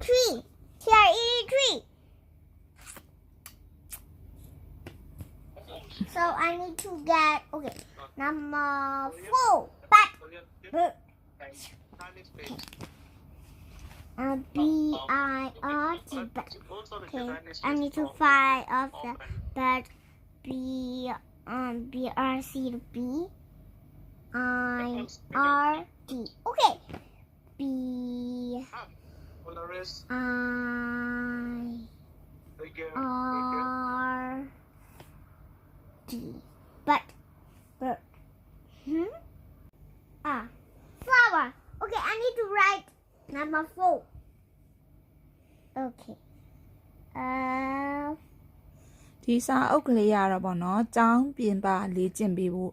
Tree. Here, eating tree. So I need to get number 4. But B-I-R-T. Okay, I need to find off the bird. B-R-C to B-I-R-T. Okay. B-I-R-T. But bird. Flower. Okay, I need to write number 4. Okay. ဒီစာအုပ်ကလေးရတော့ပေါ့နော်ចောင်းပြင်ပလေ့ကျင့်ပေးဖို့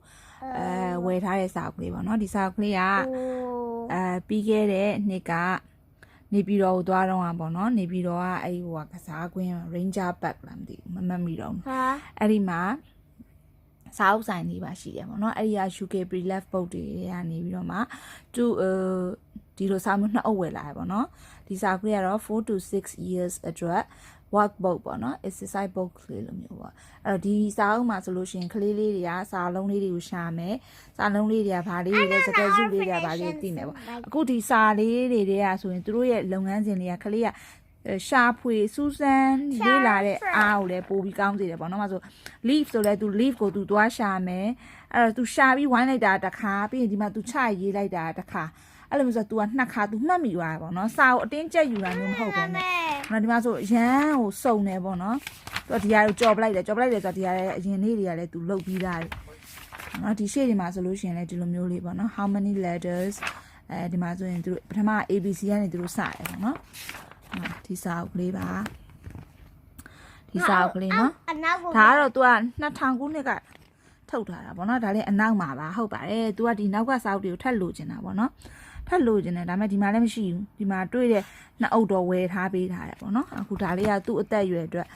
ဝယ်ထားတဲ့စာအုပ်ကလေးပေါ့နော်ဒီစာအုပ်ကလေးကပြီးခဲ့တဲ့နှစ်ကနေပြည်တော်ကိုသွားတော့อ่ะပေါ့နော်နေပြည်တော်ကအဲ့ဟိုကစားကွင်း Ranger Park လားမသိဘူးမမှတ်မိတော့ဘူးအဲ့ဒီမှာစာအုပ်ဆိုင်လေးပါရှိတယ်ပေါ့နော်အဲ့ဒီက UK Pre-Left Book တွေကနေပြီးတော့မှသူဒီလိုစာမျိုးနှစ်အုပ်ဝယ်လာတယ်ပေါ့နော်ဒီစာအုပ်ကလေးကတော့4 to 6 years အတွက် workbook ပေါ့နော် exercise book လေးလိုမျိုးပေါ့အဲ့တော့ဒီစာအုပ်မှာဆိုလို့ရှိရင်ကလေးလေးတွေကစာလုံးလေးတွေကိုရှာမယ်စာလုံးလေးတွေကဘာလေးတွေလဲစကားစုလေးတွေကဘာလေးသိမယ်ပေါ့အခုဒီစာလေးတွေကဆိုရင်သူတို့ရဲ့လုပ်ငန်းစဉ်တွေကကလေးကရှာဖွေစူးစမ်းလေးလာတဲ့အားကိုလည်းပို့ပြီးကောင်းစေတယ်ပေါ့နော်။မဆို leaf ဆိုလဲ तू leaf ကို तू သွားရှာမယ်။အဲ့တော့ तू ရှာပြီးဝိုင်းလိုက်တာတစ်ခါပြီးရင်ဒီမှာ तू ချရေးလိုက်တာတစ်ခါအဲ့လိုမျိုးဆို तू ကနှစ်ခါ तू မှတ်မိသွားတယ်ပေါ့နော်။စာကိုအတင်းကျပ်ယူတာမျိုးမဟုတ်ဘူးနဲ့။ဒီမှာဆိုရန်ကိုစုံတယ်ပေါ့နော်။သူကဒီဟာကိုကြော်ပလိုက်တယ်ဆိုတော့ဒီဟာရဲ့အရင်လေးတွေကလည်း तू လုတ်ပြီးသားတယ်။နော်ဒီရှေ့ဒီမှာဆိုလို့ရှိရင်လည်းဒီလိုမျိုးလေးပေါ့နော် how many letters ဒီမှာဆိုရင်သူပထမ ABC ကနေသူတို့စတယ်ပေါ့နော်။ဒီစာအုပ်ကလေးပါဒီစာအုပ်ကလေးနော်ဒါကတော့ तू က2000ခုနှစ်ကထုတ်ထားတာပေါ့နော်ဒါလည်းအနောက်မှာပါဟုတ်ပါတယ် तू ကဒီနောက်ကစာအုပ်တွေကိုထပ်လိုချင်တာပေါ့နော်ထပ်လိုချင်တယ်ဒါပေမဲ့ဒီမှာလည်းမရှိဘူးဒီမှာတွေ့တဲ့နှစ်အုပ်တော့ဝယ်ထားပေးထားတယ်ပေါ့နော်အခုဒါလေးကသူ့အသက်အရွယ်အတွက်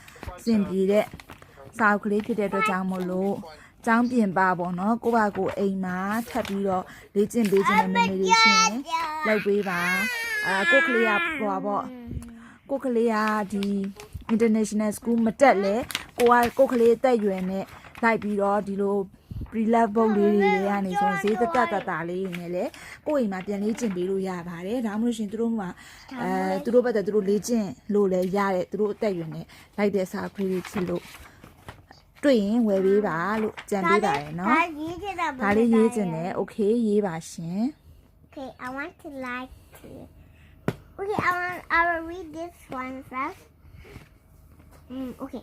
စင်ပြေတဲ့စာအုပ်ကလေးဖြစ်တဲ့အတွက်ကြောင့်မို့လို့ចောင်းပြင်ပါပေါ့နော်ကိုယ့်ဘာကိုအိမ်မှာထပ်ပြီးတော့လေ့ကျင့်ပေးခြင်းနဲ့ meditation လုပ်ပေးပါကိုယ့်ကလေးကပေါ့ကိုကလေးကဒီ international school မတက်လဲကိုကလေးအသက်အရွယ်နဲ့လိုက်ပြီးတော့ဒီလို pre-lab book လေးတွေကနေဆိုဈေးတက်တာလေးနေလဲကိုယ့်အိမ်မှာပြန်လေ့ကျင့်ပေးလို့ရပါတယ်ဒါမှမဟုတ်ရှင်သူတို့မှာသူတို့ဘက်တည်းသူတို့လေ့ကျင့်လို့လဲရတဲ့သူတို့အသက်အရွယ်နဲ့လိုက်တဲ့စာခွေးတွေဖြစ်လို့တွေ့ရင်ဝယ်ပေးပါလို့ကြံပေးပါတယ်နော်ဒါလေးရေးချင်တယ် okay ရေးပါရှင် Okay, I want to like to. Okay, I will read this one first. Okay.